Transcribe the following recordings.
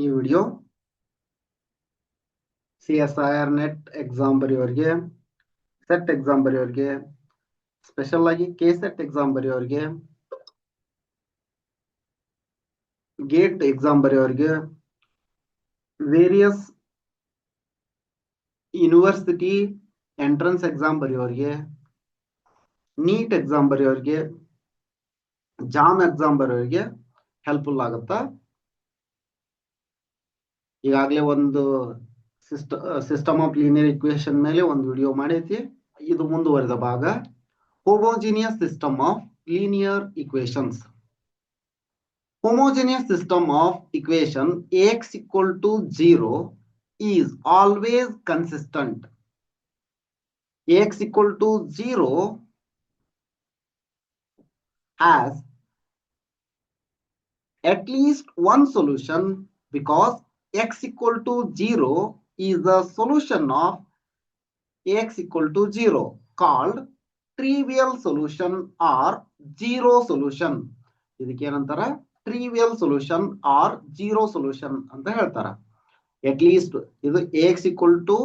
ಈ video CSIR NET exam ಬರೆಯೋರಿಗೆ, SET exam ಬರೆಯೋರಿಗೆ, ಸ್ಪೆಷಲ್ ಆಗಿ KSET ಎಕ್ಸಾಮ್ ಬರೆಯೋರಿಗೆ, ಗೇಟ್ ಎಕ್ಸಾಮ್ ಬರೆಯೋರಿಗೆ, ವೇರಿಯಸ್ ಯೂನಿವರ್ಸಿಟಿ ಎಂಟ್ರೆನ್ಸ್ ಎಕ್ಸಾಮ್ ಬರೆಯೋರಿಗೆ, ನೀಟ್ ಎಕ್ಸಾಮ್ ಬರೆಯೋರಿಗೆ, ಜಾಮ್ ಎಕ್ಸಾಮ್ ಬರೆಯೋರಿಗೆ ಹೆಲ್ಪ್ಫುಲ್ ಆಗುತ್ತಾ. ಈಗಾಗಲೇ ಒಂದು ಸಿಸ್ಟಮ್ ಆಫ್ ಲೀನಿಯರ್ ಇಕ್ವೇಶನ್ ಮೇಲೆ ಒಂದು ವಿಡಿಯೋ ಮಾಡೈತಿ. ಇದು ಮುಂದುವರೆದ ಭಾಗ. Homogeneous system of linear equations. Homogeneous system of equation Ax equal to 0 is always consistent. Ax equal to 0 has at least one solution because x equal to 0 is the solution of Ax equal to 0 called trivial solution or zero solution. ಇದಕ್ಕೆ ಏನಂತಾರ? Trivial solution or zero solution ಅಂತ ಹೇಳ್ತಾರ. At least ಇದು Ax equal to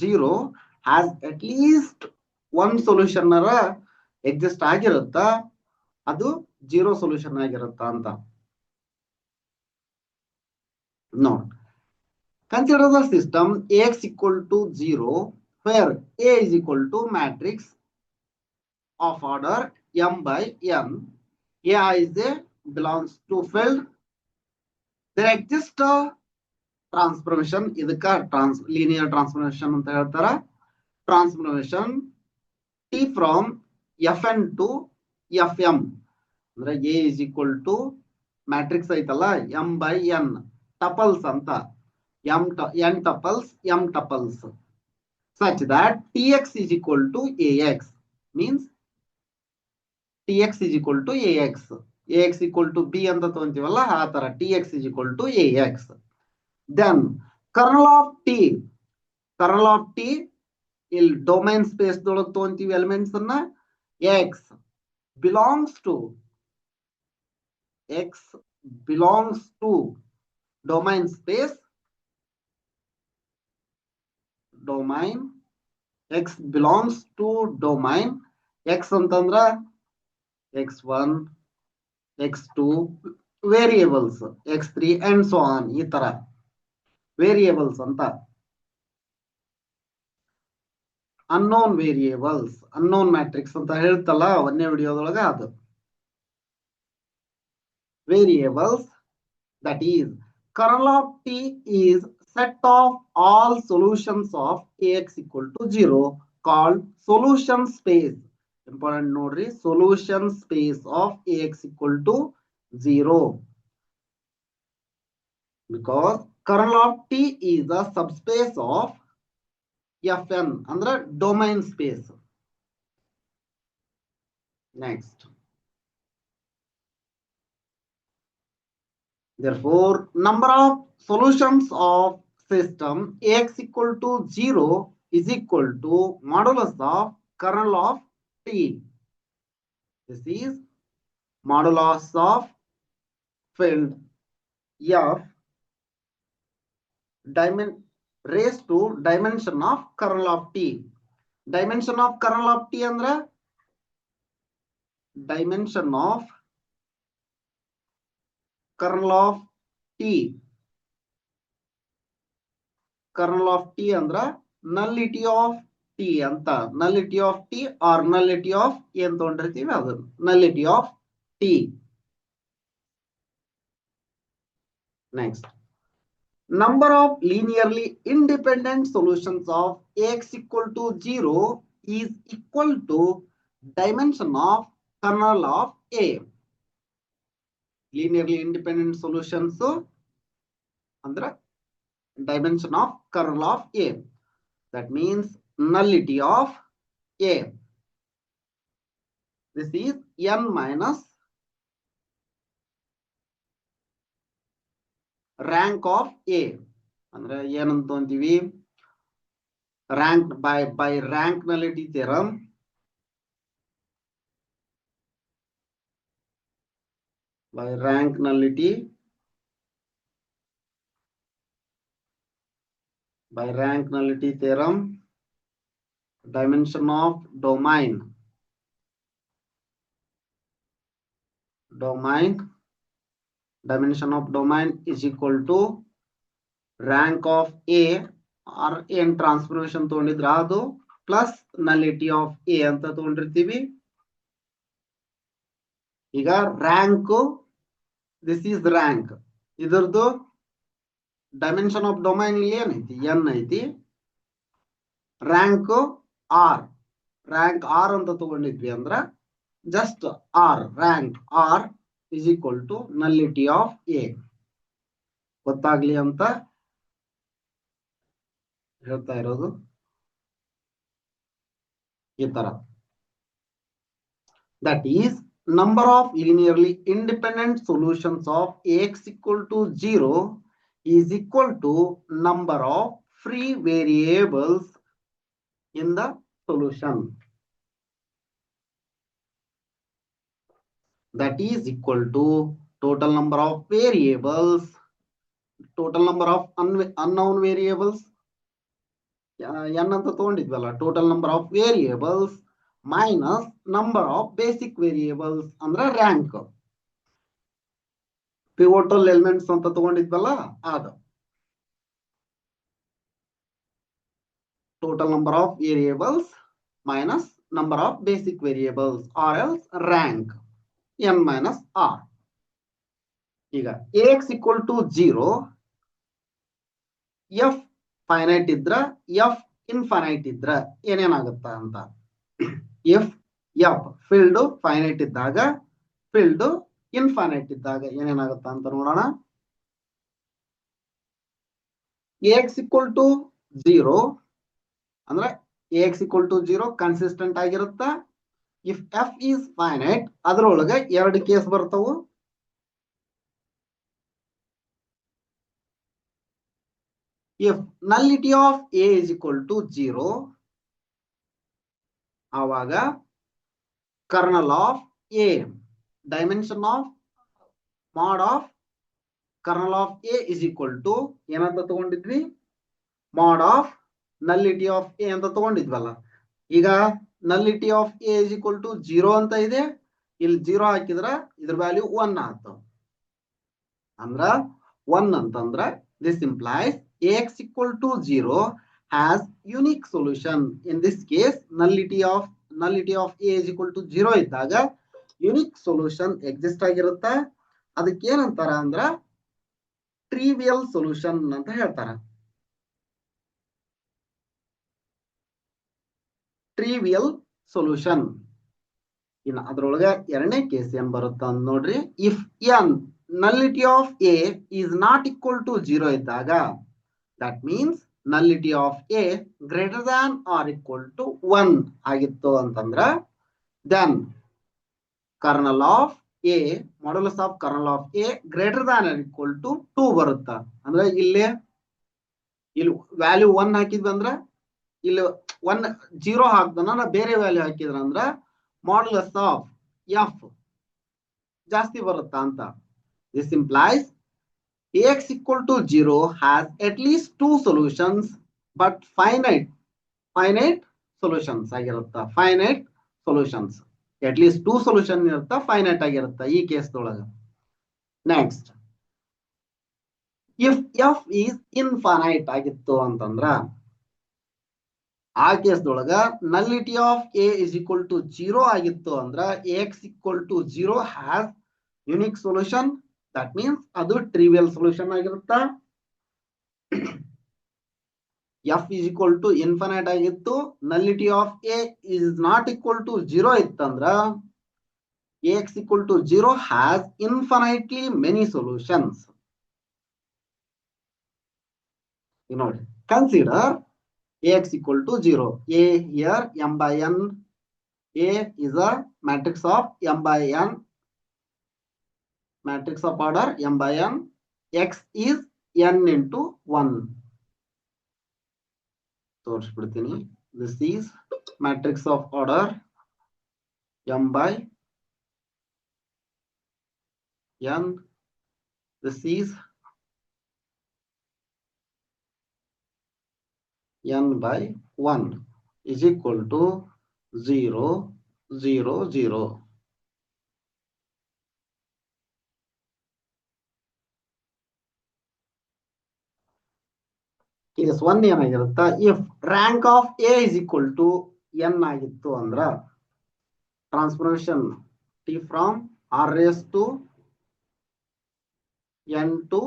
0 has at least one solution exist ಆಗಿರುತ್ತ, ಅದು zero solution ಆಗಿರುತ್ತ ಅಂತ. ನೋಡ್, consider the system Ax equal to 0 where A is equal to matrix of order m by n. A is a belongs to field. There exists a transformation. ಇದಕ್ಕ linear transformation ಅಂತ ಹೇಳ್ತಾರ. Transformation T from Fn to Fm ಅಂದ್ರೆ A is equal to matrix ಐತಲ್ಲ m by n tuples ಅಂತ, n tuples m tuples such that Tx is equal to Ax means Tx is equal to Ax. Ax equal to B ಅಂತ ತಗೊಂತೀವಲ್ಲ ಆ ತರ Tx is equal to Ax. Then kernel of T ಇಲ್ಲಿ domain space ದೊಳಗೆ ತಗೊಂತೀವಿ elements ಅನ್ನ. X belongs to domain space. X belongs to domain. X ಅಂತಂದ್ರ x1 x2 variables, x3 and so on. ಈ ತರ variables ಅಂತ. ಅನ್ನೋನ್ ವೇರಿಯೇಬಲ್ಸ್, ಅನ್ನೋನ್ ಮ್ಯಾಟ್ರಿಕ್ಸ್ ಅಂತ ಹೇಳ್ತಲ್ಲ ಒಂದೇ ವಿಡಿಯೋದೊಳಗ ಅದು. Variables that is kernel of T is set of all solutions of Ax equal to 0 called solution space. Important ನೋಡ್ರಿ, solution space of Ax equal to 0 because kernel of T is the subspace of Fn ಅಂದ್ರೆ domain space. Next, therefore number of solutions of system Ax equal to 0 is equal to modulus of kernel of T. This is modulus of field F raised to dimension of kernel of T. Dimension of kernel of T ಅಂದ್ರೆ dimension of kernel of T. Kernel of T ಅಂದ್ರ nullity of T ಅಂತ. Nullity of T or nullity of ಏನ್ ತಗೊಂಡಿರ್ತೀವಿ ಅದು nullity of T. Next, number of linearly independent solutions of Ax equal to 0 is equal to dimension of kernel of A. Linearly independent solutions ಅಂದ್ರೆ dimension of kernel of A. That means nullity of A. This is n minus rank of A. ಅಂದ್ರೆ ಏನಂತ ಅಂತೀವಿ, ranked by rank nullity theorem. By rank nullity by rank nullity theorem, dimension of domain dimension of domain is equal to rank of A or n transformation ತಗೊಂಡಿದ್ರೆ ಅದು plus nullity of A ಅಂತ ತಗೊಂಡಿರ್ತೀವಿ. ಈಗ rank, this is rank, ಇದರದು dimension of domain ಇಲ್ಲಿ ಏನೈತಿ n ಐತಿ, rank r ಅಂತ ತಗೊಂಡಿದ್ವಿ ಅಂದ್ರ just r, rank r is equal to nullity of A. ಗೊತ್ತಾಗ್ಲಿ ಅಂತ ಹೇಳ್ತಾ ಇರೋದು ಈ ತರ. That is, number of linearly independent solutions of Ax equal to 0 is equal to number of free variables in the solution. That is equal to total number of variables, total number of unknown variables, n ಅಂತ ತಗೊಂಡಿದ್ವಲ್ಲ, total number of variables minus number of basic variables ಅಂದ್ರೆ rank, pivotal elements ಅಂತ ತಗೊಂಡಿದ್ವಲ್ಲ ಅದು. Total number of variables minus number of basic variables or else rank n minus r. ಈಗ Ax equal to 0, f finite ಇದ್ರ f infinite ಇದ್ರ ಏನೇನಾಗುತ್ತ ಅಂತ. if f field finite ಇದ್ದಾಗ, field infinite ಇದ್ದಾಗ ಏನೇನಾಗುತ್ತ ಅಂತ ನೋಡೋಣ. Ax equal to 0 ಅಂದ್ರೆ Ax equal to 0 consistent ಆಗಿರುತ್ತ. if f is finite ಅದರೊಳಗೆ ಎರಡು ಕೇಸ್ ಬರ್ತಾವು. if nullity of A is equal to 0 ಆವಾಗ kernel of A, dimension of mod of kernel of A is equal to ಏನಂತ ತಗೊಂಡಿದ್ವಿ, mod of nullity of A ಅಂತ ತಗೊಂಡಿದ್ವಲ್ಲ. ಈಗ nullity of A is equal to 0 ಅಂತ ಇದೆ, ಇಲ್ಲಿ 0 ಹಾಕಿದ್ರ ಇದ್ರ value 1 ಆಯ್ತು. ಅಂದ್ರ 1 ಅಂತಂದ್ರ this implies Ax equal to 0 has unique solution. In this case nullity of A is equal to 0 ಇದ್ದಾಗ unique solution exist ಆಗಿರುತ್ತ. ಅದಕ್ಕೆ ಏನಂತಾರ ಅಂದ್ರ trivial solution ಅಂತ ಹೇಳ್ತಾರ. trivial solution. ಇನ್ನು ಅದರೊಳಗೆ ಎರಡನೇ ಕೇಸ್ ಏನ್ ಬರುತ್ತ ಅಂತ ನೋಡ್ರಿ. if n nullity of A is not equal to 0 ಇದ್ದಾಗ, that means nullity of A greater than or equal to 1 ಆಗಿತ್ತು ಅಂತಂದ್ರ then kernel of A, modulus of kernel of A greater than or equal to 2 ಬರುತ್ತ. ಅಂದ್ರೆ ಇಲ್ಲಿ value 1 ಹಾಕಿದ್ವಿ ಅಂದ್ರ ಇಲ್ಲಿ 0 ಹಾಕ್ದನ ಬೇರೆ ವ್ಯಾಲ್ಯೂ ಹಾಕಿದ್ರ ಅಂದ್ರ modulus of f ಜಾಸ್ತಿ ಬರುತ್ತ ಅಂತ. This implies Ax equal to 0 has at least 2 solutions but finite solutions ಆಗಿರುತ್ತ. finite solutions, at least 2 solution ಇರುತ್ತ, finite ಆಗಿರುತ್ತ ಈ ಕೇಸ್ದೊಳಗ. Next, if f is infinite ಆಗಿತ್ತು ಅಂತಂದ್ರ ಆ ಕೇಸ್ದೊಳಗ nullity of A is equal to 0 ಆಗಿತ್ತು ಅಂದ್ರ Ax equal to 0 has unique solution. That means ಅದು trivial solution ಆಗಿರುತ್ತ. f is equal to infinite ಆಗಿತ್ತು, nullity of A is not equal to 0 ಇತ್ತಂದ್ರ Ax equal to 0 has infinitely many solutions. You know, consider Ax equal to 0. A here m by n. A is a matrix of m by n, matrix of order m by n. X is n into 1. ತೋರಿಸ್ಬಿಡ್ತೀನಿ. This is matrix of order m by n. This is n by 1 is equal to 0, 0, 0. Case 1 ಏನಾಗಿರುತ್ತಾ, if rank of A is equal to n ಆಗಿತ್ತು ಅಂದ್ರ transformation T from r raised to n to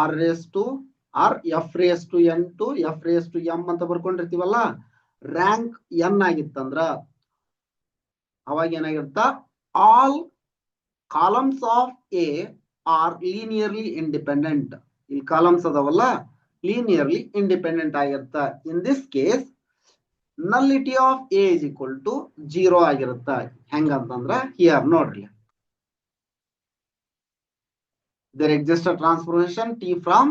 r raised to r f raised to n to f raised to m ಅಂತ ಬರ್ಕೊಂಡಿರ್ತೀವಲ್ಲ, rank n ಆಗಿತ್ತಂದ್ರ ಅವಾಗ ಏನಾಗಿರುತ್ತಾ, all columns of A are linearly independent. ಇಲ್ಲಿ columns ಅದಾವಲ್ಲ linearly independent ಆಗಿರುತ್ತ. In this case nullity of A is equal to 0 ಆಗಿರುತ್ತ. ಹೆಂಗಂತಂದ್ರ here ನೋಡ್ರಿ, there exists a transformation T from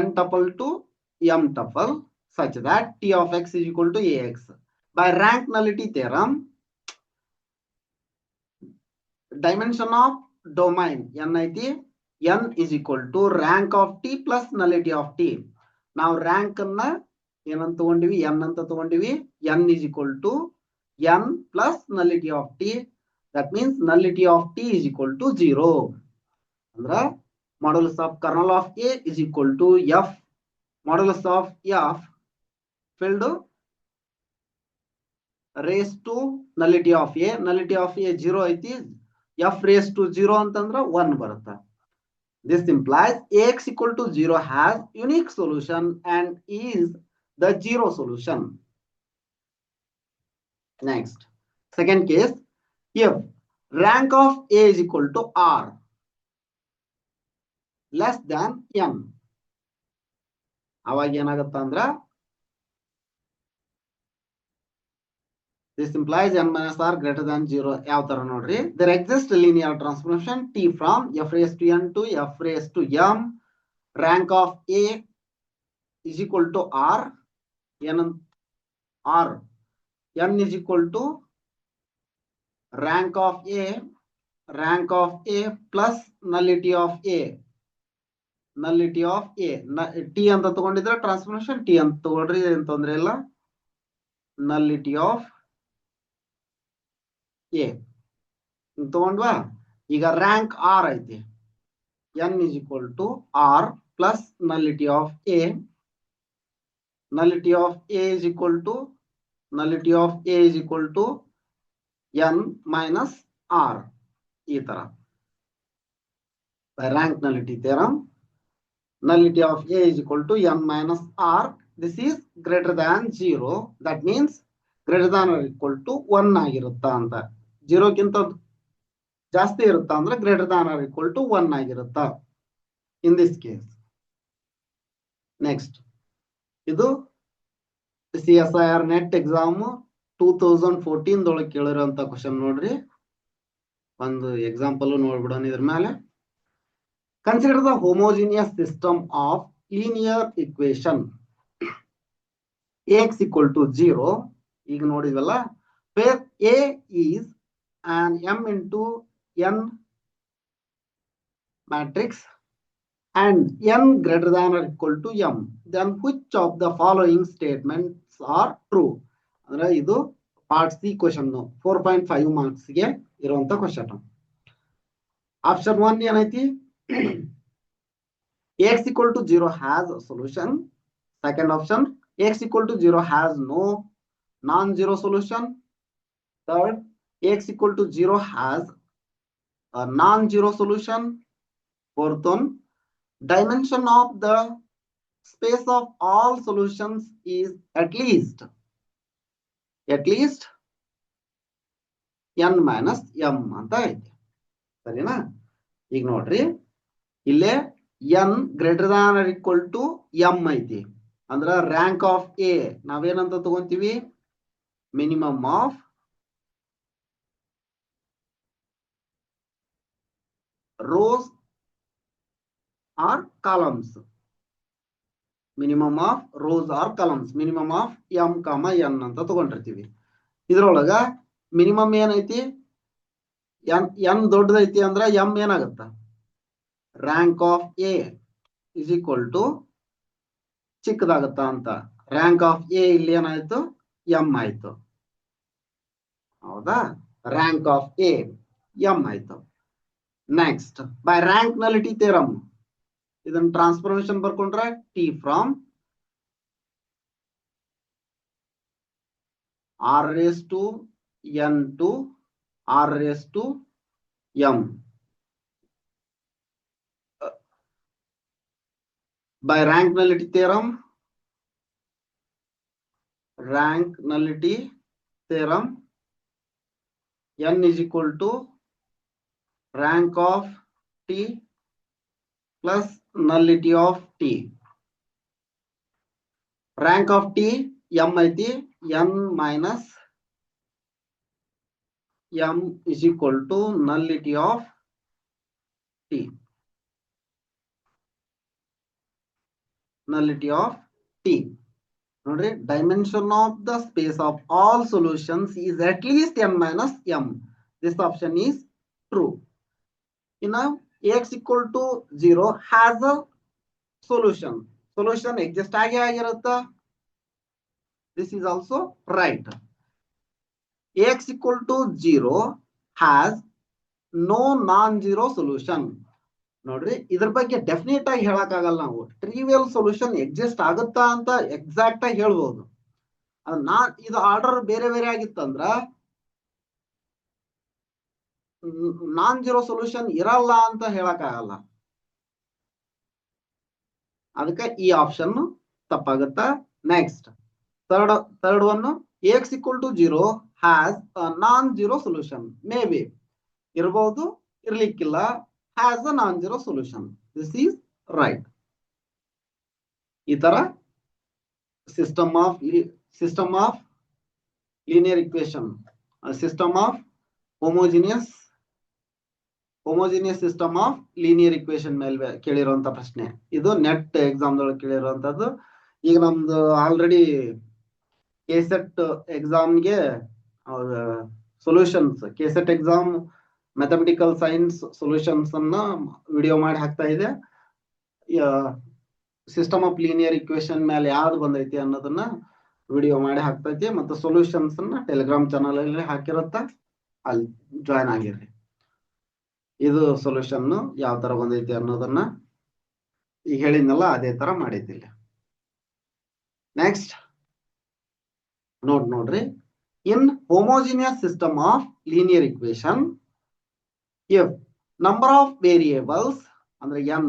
n tuple to m tuple such that T of x is equal to ax. By rank nullity theorem, dimension of domain n ಐತಿ, n is equal to rank of T plus nullity of T. ನಾವು rank ಅನ್ನ ಏನಂತ ತಗೊಂಡಿವಿ, n ಅಂತ ತಗೊಂಡಿವಿ. n is equal to n plus nullity of T. That means nullity of T is equal to 0. Andra modulus of kernel of A is equal to f modulus of f filled raised to nullity of A. Nullity of A 0 ಐತಿ, f raised to 0 ಅಂತಂದ್ರ 1 ಬರುತ್ತಾ. This implies Ax equal to 0 has unique solution and is the 0 solution. Next, second case, if rank of A is equal to R less than n, ಅವಾಗ ಏನಾಗುತ್ತ ಅಂದ್ರ this implies n minus r greater than 0. ಯಾವ ತರ ನೋಡ್ರಿ, there exists a linear transformation T from f raised to n to f raised to m. Rank of A is equal to r, n is equal to rank of A plus nullity of A. Nullity of A T ಅಂತ ತಗೊಂಡಿದ್ರೆ transformation T ಅಂತ ತಗೊಳ್ರಿ, ಏನ್ ತೊಂದ್ರೆ ಇಲ್ಲ. nullity of A ತಗೊಂಡ್ವಾ. ಈಗ rank R ಐತಿ, n is equal to R plus nullity of A. Nullity of A is equal to n minus R. ಈ ತರ by rank nullity theorem, nullity of A is equal to n minus R. This is greater than 0. That means greater than or equal to 1 ಆಗಿರುತ್ತಾ ಅಂತ. 0 ಗಿಂತ ಜಾಸ್ತಿ ಇರುತ್ತಾ ಅಂದ್ರೆ greater than or equal to 1 ಆಗಿರುತ್ತಾ in this case. Next, ಇದು CSIR NET exam 2014 ದೊಳಗೆ ಕೇಳಿರುವಂತ question ನೋಡ್ರಿ. ಒಂದು example ನೋಡ್ಬಿಡೋಣ ಇದ್ರ ಮೇಲೆ. Consider the homogeneous system of linear equation Ax equal to 0. ಈಗ ನೋಡಿದ್ವಲ್ಲ, where A is an m into n matrix and n greater than or equal to m, then which of the following statements are true? ಅಂದ್ರೆ ಇದು part C question, 4.5 marks ಗೆ ಇರುವಂತ question. Option 1 ಏನೈತಿ, Ax equal to 0 has a solution. Second option, Ax equal to 0 has no non-zero solution. Third, Ax equal to 0 has a non-zero solution. Fourth one, dimension of the space of all solutions is at least n minus m ಅಂತ ಐತಿ. ಸರಿನಾ? ಈಗ ನೋಡ್ರಿ, ಇಲ್ಲೇ n greater than or equal to m ಐತಿ. ಅಂದ್ರ rank of A ನಾವೇನಂತ ತಗೊಂತೀವಿ, minimum of rows or columns. Minimum of rows or columns, minimum of m, n ಅಂತ ತಗೊಂಡಿರ್ತೀವಿ. ಇದ್ರೊಳಗ ಮಿನಿಮಮ್ ಏನೈತಿ, n ದೊಡ್ಡದೈತಿ ಅಂದ್ರ m ಏನಾಗತ್ತ, rank of A is equal to ಚಿಕ್ಕದಾಗುತ್ತಾ ಅಂತ. ರ್ಯಾಂಕ್ ಆಫ್ ಎ ಇಲ್ಲಿ ಏನಾಯ್ತು, ಎಂ ಆಯ್ತು. ಹೌದಾ, ರ್ಯಾಂಕ್ ಆಫ್ ಎ ಎಂ ಆಯ್ತು. Next by rank nullity theorem, ಇದನ್ನ ಟ್ರಾನ್ಸ್ಫಾರ್ಮೇಶನ್ ಬರ್ಕೊಂಡ್ರೆ T from r raised to n to r raised to m. By rank nullity theorem, n is equal to rank of t plus nullity of t. Rank of t m ಐತಿ, n minus m is equal to nullity of t. Nullity of t. ನೋಡ್ರಿ, dimension of the space of all solutions is at least n minus m. This option is true. Now x equal to 0 has a solution. Solution exist ಆಗಿರುತ್ತಾ? This is also right. X equal to 0 has no non-zero solution. ನೋಡ್ರಿ, ಇದ್ರ ಬಗ್ಗೆ definite ಆಗಿ ಹೇಳಕ್ ಆಗಲ್ಲ. ನಾವು trivial solution exist ಆಗುತ್ತಾ ಅಂತ exact ಆಗಿ ಹೇಳ್ಬೋದು. ಇದು ಆರ್ಡರ್ ಬೇರೆ ಬೇರೆ ಆಗಿತ್ತಂದ್ರ ನಾನ್ ಜೀರೋ ಸೊಲ್ಯೂಷನ್ ಇರಲ್ಲ ಅಂತ ಹೇಳಕ್ ಆಗಲ್ಲ. ಅದಕ್ಕೆ ಈ ಆಪ್ಷನ್ ತಪ್ಪಾಗುತ್ತಾ. Next third one, X equal to 0 has non zero solution. May be ಇರಬಹುದು, ಇರ್ಲಿಕ್ಕಿಲ್ಲ. Has a non zero solution. This is right. ಈ ತರ system of linear equation, system of homogeneous system of linear equation ಮೇಲೆ ಕೇಳಿರುವಂತ ಪ್ರಶ್ನೆ ಇದು. Net exam ದೊಳಗೆ ಕೇಳಿರುವಂತದ್ದು. ಈಗ ನಮ್ದು ಆಲ್ರೆಡಿ ಕೆಸೆಟ್ ಎಕ್ಸಾಮ್ಗೆ solutions, KSET exam mathematical science solutions ಅನ್ನ ವಿಡಿಯೋ ಮಾಡಿ ಹಾಕ್ತಾ ಇದೆ. ಸಿಸ್ಟಮ್ ಆಫ್ ಲೀನಿಯರ್ ಇಕ್ವೇಶನ್ ಮೇಲೆ ಯಾವ್ದು ಬಂದೈತಿ ಅನ್ನೋದನ್ನ ವಿಡಿಯೋ ಮಾಡಿ ಹಾಕ್ತೈತಿ. ಮತ್ತು ಸೊಲ್ಯೂಷನ್ಸ್ ಅನ್ನ ಟೆಲಿಗ್ರಾಮ್ ಚಾನಲ್ ಅಲ್ಲಿ ಹಾಕಿರುತ್ತ, ಅಲ್ಲಿ ಜಾಯ್ನ್ ಆಗಿರ್ರಿ. ಇದು ಸೊಲ್ಯೂಷನ್ ಯಾವ ತರ ಬಂದೈತಿ ಅನ್ನೋದನ್ನ ಈಗ ಹೇಳಿದ್ನಲ್ಲ, ಅದೇ ತರ ಮಾಡಿದ್ದಿಲ್ಲ. ನೆಕ್ಸ್ಟ್ ನೋಡ್ರಿ, in homogeneous system of linear equation, if number of variables ಅಂದ್ರೆ ಎನ್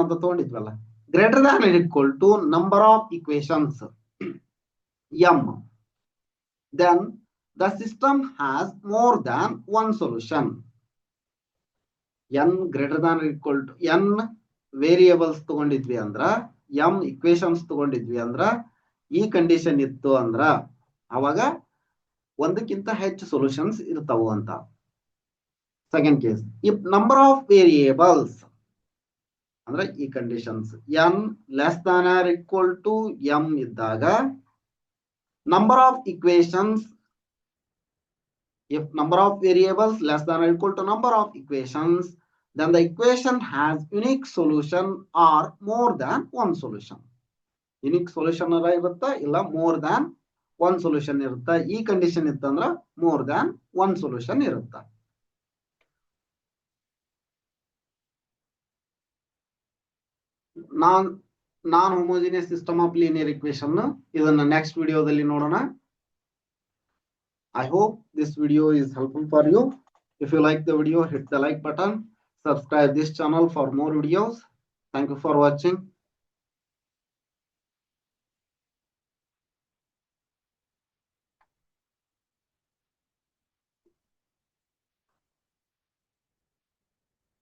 ಅಂತ ತಗೊಂಡಿದ್ವಲ್ಲ, greater than or equal to number of equations m, then the system has more than one solution. n greater than or equal to n variables ತಗೊಂಡಿದ್ವಿ ಅಂದ್ರ, m equations ತಗೊಂಡಿದ್ವಿ ಅಂದ್ರ, ಈ condition ಇತ್ತು ಅಂದ್ರ ಅವಾಗ ಒಂದಕ್ಕಿಂತ ಹೆಚ್ಚು ಸೊಲ್ಯೂಷನ್ಸ್ ಇರ್ತಾವು ಅಂತ. Second case, if number of variables ಅಂದ್ರೆ ಈ conditions n less than or equal to m ಇದ್ದಾಗ, number of equations, if number of variables less than or equal to number of equations, then the equation has unique solution or more than one solution. Unique solution ಇರುತ್ತಾ, ಇಲ್ಲ more than one solution ಇರುತ್ತಾ. ಈ condition ಇತ್ತಂದ್ರ more than one solution ಇರುತ್ತಾ. Non homogeneous system of linear equation ಇದನ್ನ next ವಿಡಿಯೋದಲ್ಲಿ ನೋಡೋಣ. I hope this video is helpful for you. If you like the video, hit the like button. Subscribe this channel for more videos. Thank you for watching.